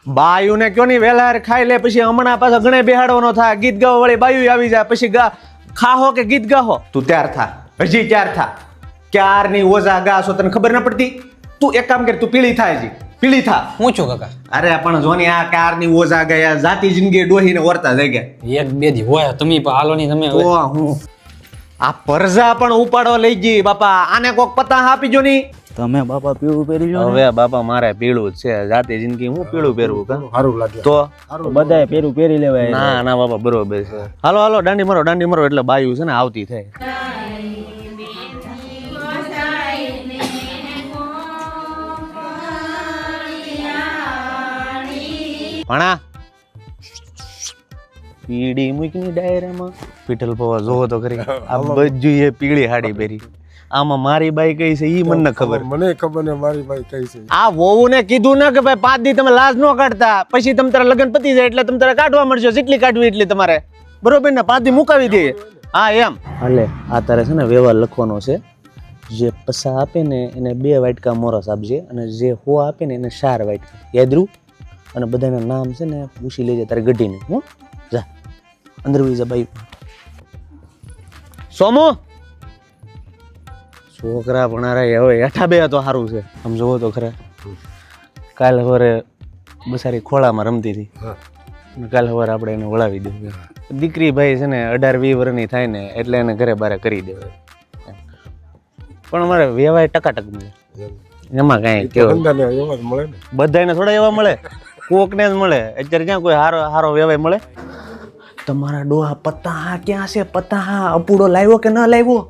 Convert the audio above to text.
બાયું ને કયો ની વેલા ખાઈ લે પછી હમણાં પાછા ગણે બેહાડવાનો થાય ગીત ગાવા વાળી બાયું આવી જાય પછી ખાહો કે ગીત ગાહો તું ત્યાર થા હજી ત્યાર થા ક્યારની ઓઝા ગાશો તને ખબર ના પડતી તું એક કામ કર તું પીળી થાય જી પીળી થા હું છું કાકા અરે પણ જોની આ ક્યારની ઓઝા ગયા જાતી જિંદગી ડોહીને વરતા જઈ ગયા એક બે દી હોય તમે પણ હાલો નહીં તમે તો હું આ પરજા પણ ઉપાડો લઈ ગઈ બાપા આને કોક પતા આપી જો ની તમે બાપા પીળું પહેરી લો હવે બાપા મારે પીળું જ છે જાતી જિંદગી હું પીળું પહેરવું કા સારું લાગે તો બધાય પેરું પહેરી લેવાય ના ના બાપા બરોબર છે હાલો હાલો દાંડી મારો એટલે બાયું છે ને આવતી થાય ભણા પીડી મૂકની ડાયરામાં પીઠલ પવા જોવો તો ખરી આ બધું એ પીળી હાડી પહેરી આમાં મારી બાઈ કઈ છે ઈ મને ખબર મને ખબર ને મારી ભાઈ કઈ છે આ વહુ ને કીધું ને કે ભાઈ 5 દી તમે લાજ ન કાઢતા પછી તમે તારા લગ્ન પતી જાય એટલે તમે તારે કાઢવા મળશો જેટલી કાઢવી એટલી તમારે બરોબર ને 5 દી મુકાવી દે હા એમ હાલે આ તારે છે ને વ્યવહાર લખવાનો છે જે પસા આપે ને એને 2 વાટકા મોરસ આપજે અને જે હો આપે ને એને 4 વાટકા યાદ રૂ અને બધાના નામ છે ને પૂછી લેજે તારે ગઢીને હું જા અંદર વઈ જા બાઈ સોમો છોકરા ભણારા હવે હેઠા બે તો સારું છે આમ જોવો તો ખરા કાલ સવારે બસારી ખોળામાં રમતી હતી કાલ સવારે આપણે એને વળાવી દઉં દીકરી ભાઈ છે ને 18-20 વર્ષની થાય ને એટલે એને ઘરે બારે કરી દેવાય પણ અમારે વ્યવહાર ટકાટક મળે એમાં કાંઈ કેવું બધાને થોડા એવા મળે કોકને જ મળે અત્યારે ક્યાં કોઈ હારો વ્યવહાર મળે તમારા ડોહા પત્તા ક્યાં છે પત્તા અપૂડો લાવ્યો કે ન લાવ્યો